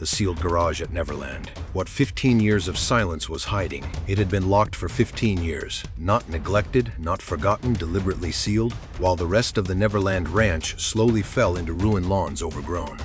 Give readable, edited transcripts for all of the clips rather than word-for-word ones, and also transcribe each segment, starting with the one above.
the sealed garage at Neverland. What 15 years of silence was hiding. It had been locked for 15 years, not neglected, not forgotten, deliberately sealed, while the rest of the Neverland Ranch slowly fell into ruined lawns overgrown.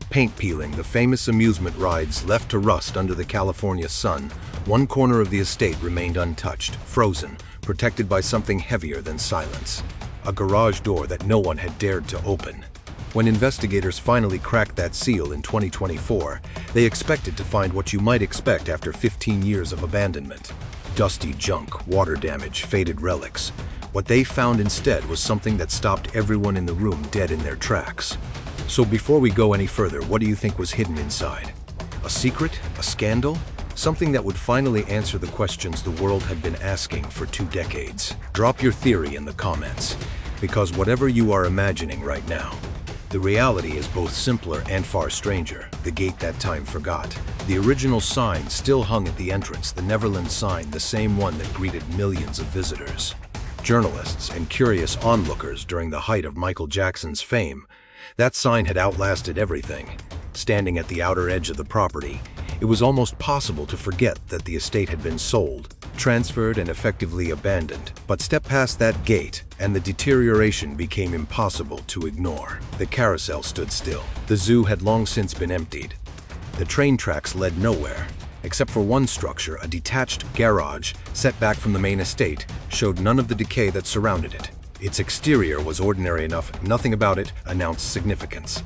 Paint peeling, the famous amusement rides left to rust under the California sun, one corner of the estate remained untouched, frozen, protected by something heavier than silence. A garage door that no one had dared to open. When investigators finally cracked that seal in 2024, they expected to find what you might expect after 15 years of abandonment. Dusty junk, water damage, faded relics. What they found instead was something that stopped everyone in the room dead in their tracks. So before we go any further, what do you think was hidden inside? A secret? A scandal? Something that would finally answer the questions the world had been asking for 2 decades. Drop your theory in the comments, because whatever you are imagining right now, the reality is both simpler and far stranger. The gate that time forgot. The original sign still hung at the entrance, the Neverland sign, the same one that greeted millions of visitors. Journalists and curious onlookers during the height of Michael Jackson's fame, that sign had outlasted everything. Standing at the outer edge of the property, it was almost possible to forget that the estate had been sold, transferred, and effectively abandoned. But step past that gate, and the deterioration became impossible to ignore. The carousel stood still. The zoo had long since been emptied. The train tracks led nowhere, except for one structure, a detached garage set back from the main estate, showed none of the decay that surrounded it. Its exterior was ordinary enough, nothing about it announced significance.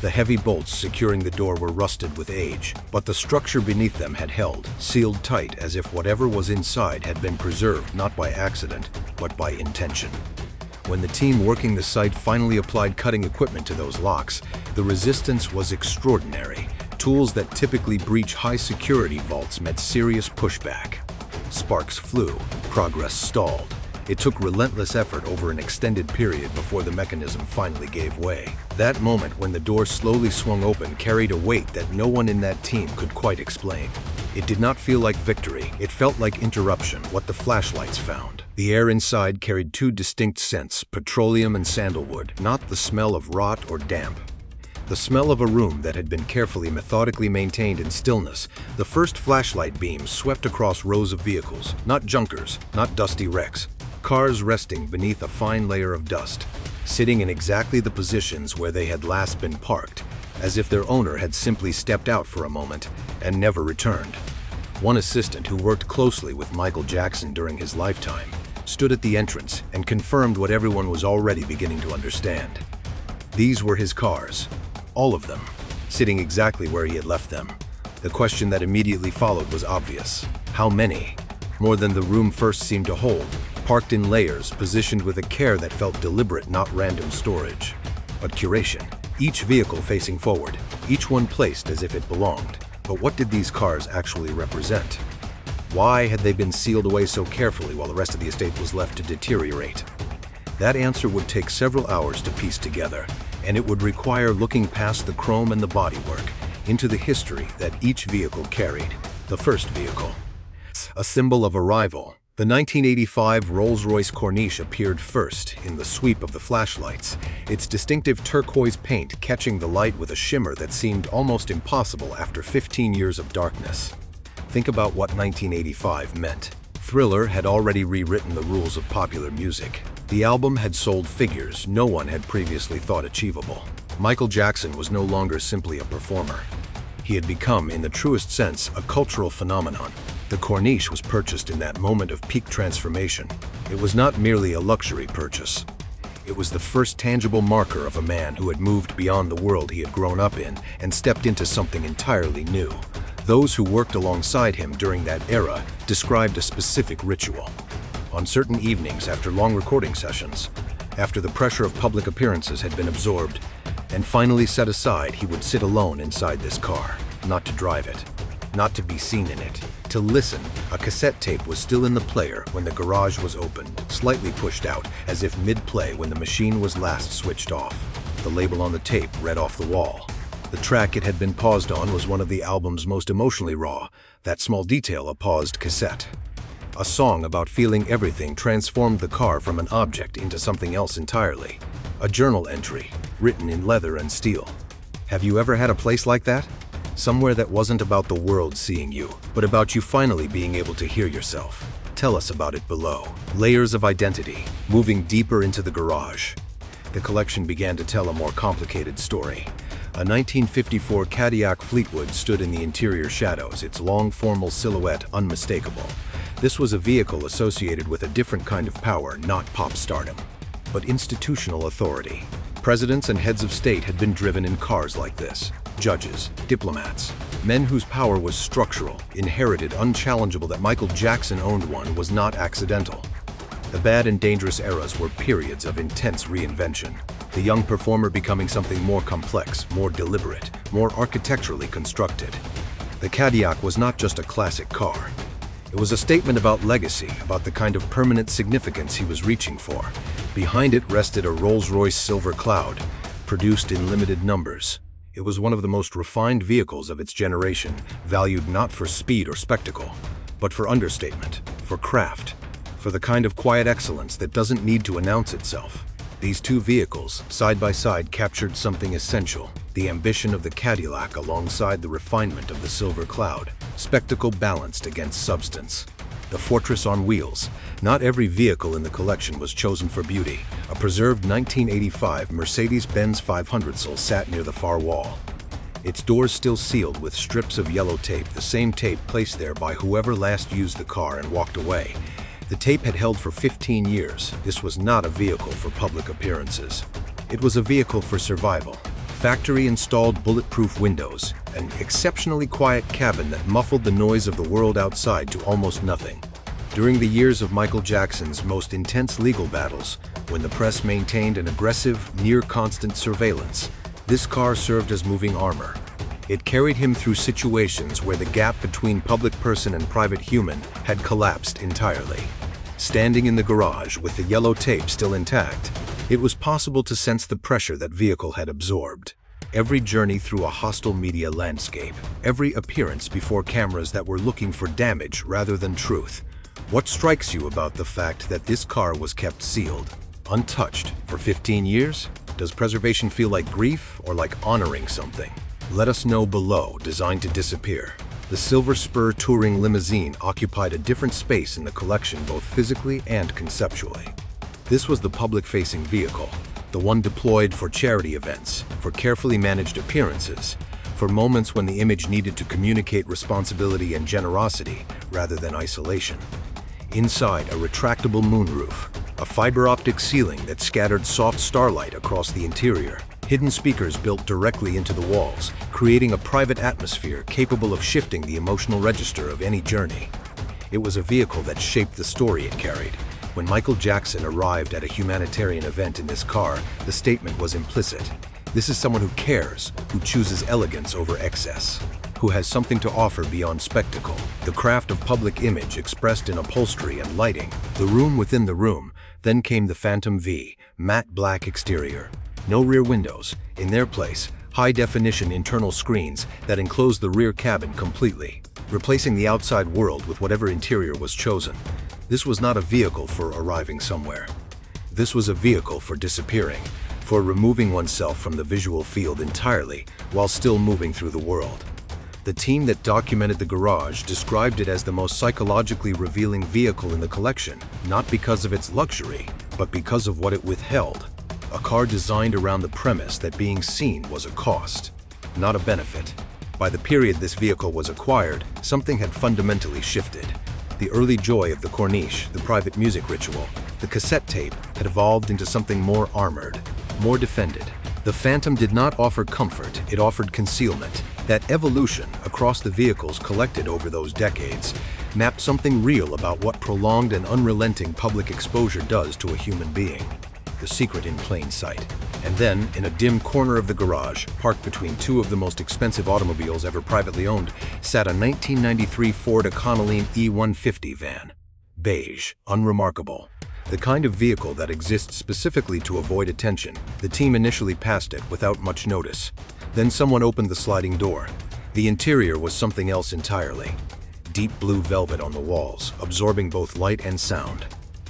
The heavy bolts securing the door were rusted with age, but the structure beneath them had held, sealed tight as if whatever was inside had been preserved not by accident, but by intention. When the team working the site finally applied cutting equipment to those locks, the resistance was extraordinary. Tools that typically breach high-security vaults met serious pushback. Sparks flew, progress stalled. It took relentless effort over an extended period before the mechanism finally gave way. That moment when the door slowly swung open carried a weight that no one in that team could quite explain. It did not feel like victory, it felt like interruption, what the flashlights found. The air inside carried 2 distinct scents, petroleum and sandalwood, not the smell of rot or damp. The smell of a room that had been carefully, methodically maintained in stillness. The first flashlight beam swept across rows of vehicles, not junkers, not dusty wrecks. Cars resting beneath a fine layer of dust, sitting in exactly the positions where they had last been parked, as if their owner had simply stepped out for a moment and never returned. One assistant who worked closely with Michael Jackson during his lifetime stood at the entrance and confirmed what everyone was already beginning to understand. These were his cars, all of them, sitting exactly where he had left them. The question that immediately followed was obvious. How many? More than the room first seemed to hold. Parked in layers, positioned with a care that felt deliberate, not random storage, but curation. Each vehicle facing forward, each one placed as if it belonged. But what did these cars actually represent? Why had they been sealed away so carefully while the rest of the estate was left to deteriorate? That answer would take several hours to piece together, and it would require looking past the chrome and the bodywork into the history that each vehicle carried. The first vehicle, a symbol of arrival. The 1985 Rolls-Royce Corniche appeared first in the sweep of the flashlights, its distinctive turquoise paint catching the light with a shimmer that seemed almost impossible after 15 years of darkness. Think about what 1985 meant. Thriller had already rewritten the rules of popular music. The album had sold figures no one had previously thought achievable. Michael Jackson was no longer simply a performer. He had become, in the truest sense, a cultural phenomenon. The Corniche was purchased in that moment of peak transformation. It was not merely a luxury purchase. It was the first tangible marker of a man who had moved beyond the world he had grown up in and stepped into something entirely new. Those who worked alongside him during that era described a specific ritual. On certain evenings after long recording sessions, after the pressure of public appearances had been absorbed and finally set aside, he would sit alone inside this car, not to drive it, not to be seen in it, to listen. A cassette tape was still in the player when the garage was opened, slightly pushed out, as if mid-play when the machine was last switched off. The label on the tape read off the wall. The track it had been paused on was one of the album's most emotionally raw, that small detail, a paused cassette. A song about feeling everything transformed the car from an object into something else entirely. A journal entry, written in leather and steel. Have you ever had a place like that? Somewhere that wasn't about the world seeing you, but about you finally being able to hear yourself. Tell us about it below. Layers of identity, moving deeper into the garage. The collection began to tell a more complicated story. A 1954 Cadillac Fleetwood stood in the interior shadows, its long formal silhouette unmistakable. This was a vehicle associated with a different kind of power, not pop stardom, but institutional authority. Presidents and heads of state had been driven in cars like this. Judges, diplomats, men whose power was structural, inherited, unchallengeable. That Michael Jackson owned one was not accidental. The bad and dangerous eras were periods of intense reinvention. The young performer becoming something more complex, more deliberate, more architecturally constructed. The Cadillac was not just a classic car. It was a statement about legacy, about the kind of permanent significance he was reaching for. Behind it rested a Rolls-Royce Silver Cloud, produced in limited numbers. It was one of the most refined vehicles of its generation, valued not for speed or spectacle, but for understatement, for craft, for the kind of quiet excellence that doesn't need to announce itself. These two vehicles, side by side, captured something essential: the ambition of the Cadillac alongside the refinement of the Silver Cloud, spectacle balanced against substance. The fortress on wheels. Not every vehicle in the collection was chosen for beauty. A preserved 1985 Mercedes-Benz 500 sat near the far wall. Its doors still sealed with strips of yellow tape, the same tape placed there by whoever last used the car and walked away. The tape had held for 15 years. This was not a vehicle for public appearances. It was a vehicle for survival. Factory-installed bulletproof windows, an exceptionally quiet cabin that muffled the noise of the world outside to almost nothing. During the years of Michael Jackson's most intense legal battles, when the press maintained an aggressive, near-constant surveillance, this car served as moving armor. It carried him through situations where the gap between public person and private human had collapsed entirely. Standing in the garage with the yellow tape still intact, it was possible to sense the pressure that vehicle had absorbed. Every journey through a hostile media landscape, every appearance before cameras that were looking for damage rather than truth. What strikes you about the fact that this car was kept sealed, untouched, for 15 years? Does preservation feel like grief or like honoring something? Let us know below. Designed to disappear. The Silver Spur touring limousine occupied a different space in the collection, both physically and conceptually. This was the public-facing vehicle, the one deployed for charity events, for carefully managed appearances, for moments when the image needed to communicate responsibility and generosity rather than isolation. Inside, a retractable moonroof, a fiber optic ceiling that scattered soft starlight across the interior, hidden speakers built directly into the walls, creating a private atmosphere capable of shifting the emotional register of any journey. It was a vehicle that shaped the story it carried. When Michael Jackson arrived at a humanitarian event in this car, the statement was implicit. This is someone who cares, who chooses elegance over excess, who has something to offer beyond spectacle. The craft of public image expressed in upholstery and lighting, the room within the room. Then came the Phantom V, matte black exterior. No rear windows. In their place, high-definition internal screens that enclosed the rear cabin completely, replacing the outside world with whatever interior was chosen. This was not a vehicle for arriving somewhere. This was a vehicle for disappearing, for removing oneself from the visual field entirely while still moving through the world. The team that documented the garage described it as the most psychologically revealing vehicle in the collection, not because of its luxury, but because of what it withheld. A car designed around the premise that being seen was a cost, not a benefit. By the period this vehicle was acquired, something had fundamentally shifted. The early joy of the corniche, the private music ritual, the cassette tape had evolved into something more armored, more defended. The Phantom did not offer comfort, it offered concealment. That evolution across the vehicles collected over those decades mapped something real about what prolonged and unrelenting public exposure does to a human being. The secret in plain sight. And then, in a dim corner of the garage, parked between two of the most expensive automobiles ever privately owned, sat a 1993 Ford Econoline E150 van. Beige, unremarkable. The kind of vehicle that exists specifically to avoid attention. The team initially passed it without much notice. Then someone opened the sliding door. The interior was something else entirely. Deep blue velvet on the walls, absorbing both light and sound.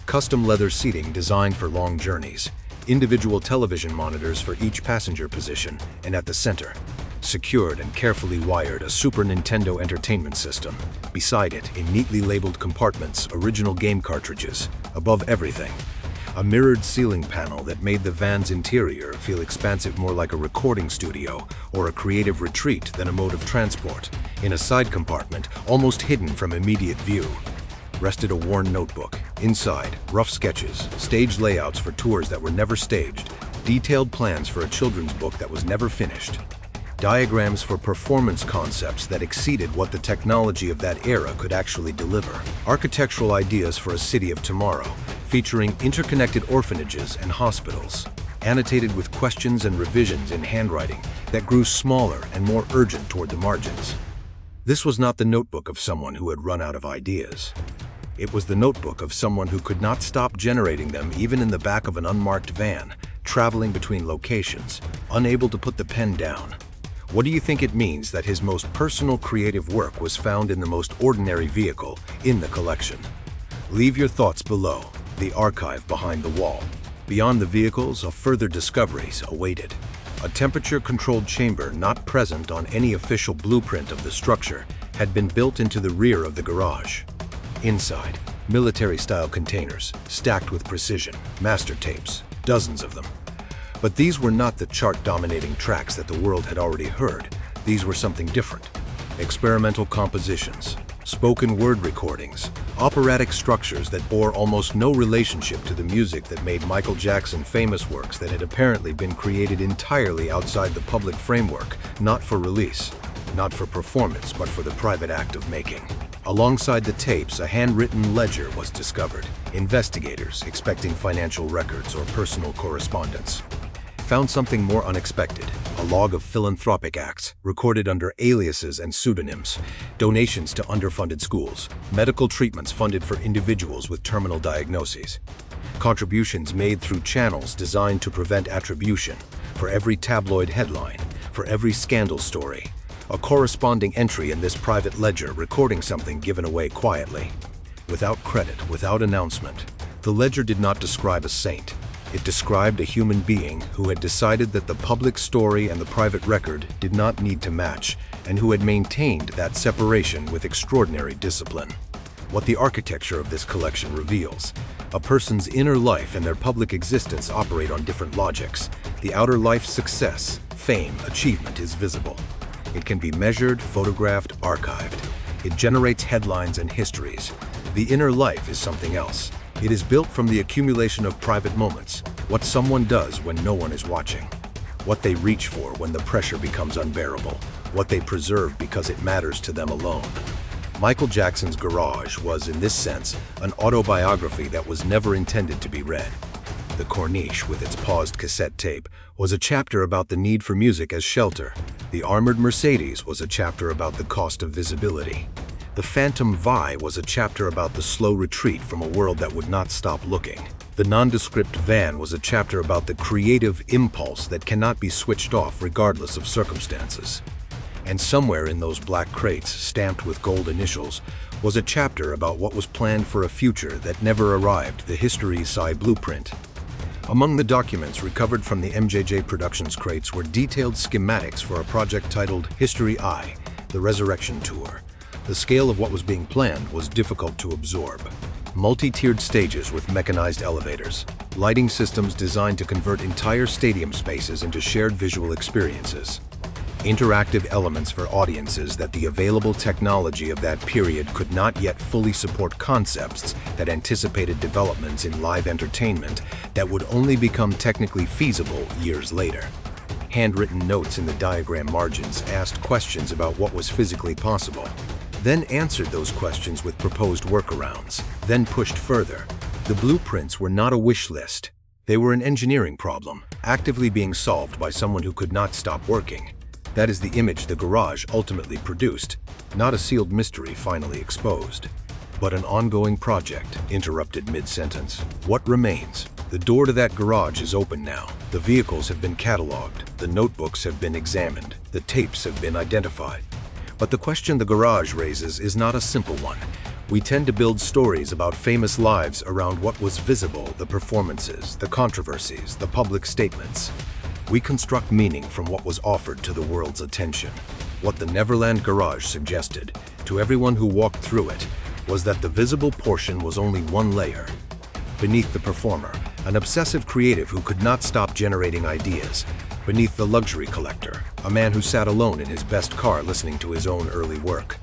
Custom leather seating designed for long journeys. Individual television monitors for each passenger position, and at the center, Secured and carefully wired, a Super Nintendo Entertainment System. Beside it, in neatly labeled compartments, original game cartridges. Above everything, a mirrored ceiling panel that made the van's interior feel expansive, more like a recording studio or a creative retreat than a mode of transport. In a side compartment, almost hidden from immediate view, rested a worn notebook. Inside, rough sketches, staged layouts for tours that were never staged, detailed plans for a children's book that was never finished, diagrams for performance concepts that exceeded what the technology of that era could actually deliver, architectural ideas for a city of tomorrow, featuring interconnected orphanages and hospitals, annotated with questions and revisions in handwriting that grew smaller and more urgent toward the margins. This was not the notebook of someone who had run out of ideas. It was the notebook of someone who could not stop generating them even in the back of an unmarked van, traveling between locations, unable to put the pen down. What do you think it means that his most personal creative work was found in the most ordinary vehicle in the collection? Leave your thoughts below, the archive behind the wall. Beyond the vehicles, further discoveries awaited. A temperature-controlled chamber not present on any official blueprint of the structure had been built into the rear of the garage. Inside, military-style containers, stacked with precision, master tapes, dozens of them. But these were not the chart-dominating tracks that the world had already heard. These were something different. Experimental compositions, spoken word recordings, operatic structures that bore almost no relationship to the music that made Michael Jackson famous, works that had apparently been created entirely outside the public framework, not for release, not for performance, but for the private act of making. Alongside the tapes, a handwritten ledger was discovered. Investigators, expecting financial records or personal correspondence, found something more unexpected: a log of philanthropic acts, recorded under aliases and pseudonyms, donations to underfunded schools, medical treatments funded for individuals with terminal diagnoses, contributions made through channels designed to prevent attribution, for every tabloid headline, for every scandal story, a corresponding entry in this private ledger recording something given away quietly. Without credit, without announcement, the ledger did not describe a saint. It described a human being who had decided that the public story and the private record did not need to match, and who had maintained that separation with extraordinary discipline. What the architecture of this collection reveals: a person's inner life and their public existence operate on different logics. The outer life, success, fame, achievement, is visible. It can be measured, photographed, archived. It generates headlines and histories. The inner life is something else. It is built from the accumulation of private moments, what someone does when no one is watching, what they reach for when the pressure becomes unbearable, what they preserve because it matters to them alone. Michael Jackson's garage was, in this sense, an autobiography that was never intended to be read. The corniche, with its paused cassette tape, was a chapter about the need for music as shelter. The armored Mercedes was a chapter about the cost of visibility. The Phantom Vi was a chapter about the slow retreat from a world that would not stop looking. The nondescript van was a chapter about the creative impulse that cannot be switched off regardless of circumstances. And somewhere in those black crates, stamped with gold initials, was a chapter about what was planned for a future that never arrived: the History Sci blueprint. Among the documents recovered from the MJJ Productions crates were detailed schematics for a project titled History I, the Resurrection Tour. The scale of what was being planned was difficult to absorb. Multi-tiered stages with mechanized elevators, lighting systems designed to convert entire stadium spaces into shared visual experiences, interactive elements for audiences that the available technology of that period could not yet fully support, concepts that anticipated developments in live entertainment that would only become technically feasible years later. Handwritten notes in the diagram margins asked questions about what was physically possible, then answered those questions with proposed workarounds, then pushed further. The blueprints were not a wish list. They were an engineering problem, actively being solved by someone who could not stop working. That is the image the garage ultimately produced, not a sealed mystery finally exposed, but an ongoing project interrupted mid-sentence. What remains? The door to that garage is open now. The vehicles have been cataloged, the notebooks have been examined, the tapes have been identified. But the question the garage raises is not a simple one. We tend to build stories about famous lives around what was visible: the performances, the controversies, the public statements. We construct meaning from what was offered to the world's attention. What the Neverland garage suggested, to everyone who walked through it, was that the visible portion was only one layer. Beneath the performer, an obsessive creative who could not stop generating ideas. Beneath the luxury collector, a man who sat alone in his best car listening to his own early work.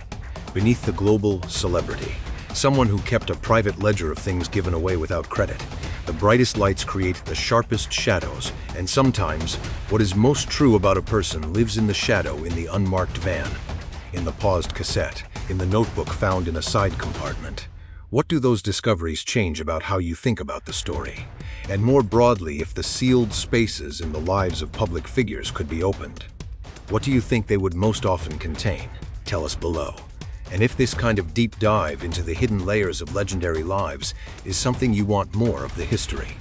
Beneath the global celebrity, someone who kept a private ledger of things given away without credit. The brightest lights create the sharpest shadows, and sometimes, what is most true about a person lives in the shadow in the unmarked van, in the paused cassette, in the notebook found in a side compartment. What do those discoveries change about how you think about the story? And more broadly, if the sealed spaces in the lives of public figures could be opened, what do you think they would most often contain? Tell us below. And if this kind of deep dive into the hidden layers of legendary lives is something you want more of the history,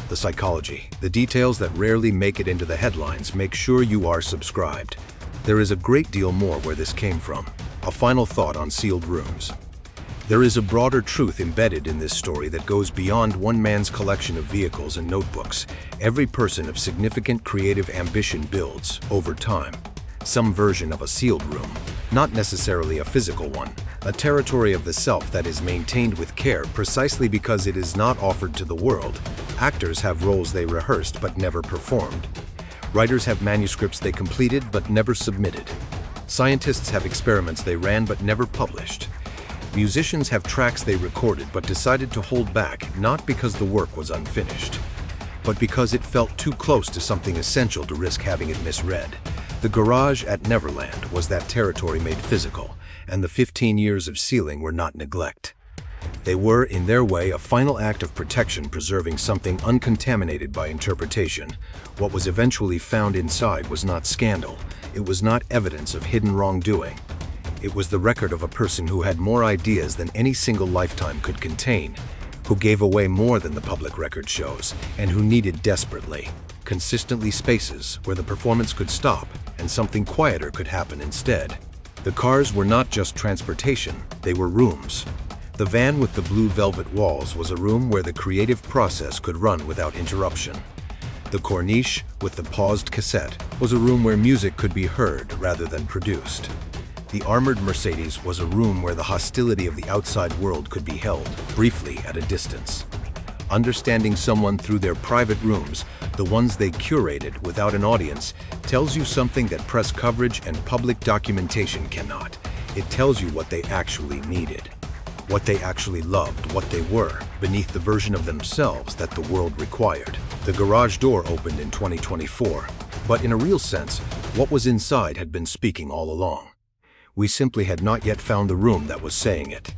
the psychology, the details that rarely make it into the headlines, make sure you are subscribed. There is a great deal more where this came from. A final thought on sealed rooms. There is a broader truth embedded in this story that goes beyond one man's collection of vehicles and notebooks. Every person of significant creative ambition builds, over time, some version of a sealed room, not necessarily a physical one, a territory of the self that is maintained with care precisely because it is not offered to the world. Actors have roles they rehearsed but never performed. Writers have manuscripts they completed but never submitted. Scientists have experiments they ran but never published. Musicians have tracks they recorded but decided to hold back, not because the work was unfinished, but because it felt too close to something essential to risk having it misread. The garage at Neverland was that territory made physical, and the 15 years of sealing were not neglect. They were, in their way, a final act of protection, preserving something uncontaminated by interpretation. What was eventually found inside was not scandal. It was not evidence of hidden wrongdoing. It was the record of a person who had more ideas than any single lifetime could contain, who gave away more than the public record shows, and who needed desperately, consistently spaces where the performance could stop and something quieter could happen instead. The cars were not just transportation, they were rooms. The van with the blue velvet walls was a room where the creative process could run without interruption. The corniche with the paused cassette was a room where music could be heard rather than produced. The armored Mercedes was a room where the hostility of the outside world could be held, briefly at a distance. Understanding someone through their private rooms, the ones they curated without an audience, tells you something that press coverage and public documentation cannot. It tells you what they actually needed, what they actually loved, what they were, beneath the version of themselves that the world required. The garage door opened in 2024, but in a real sense, what was inside had been speaking all along. We simply had not yet found the room that was saying it.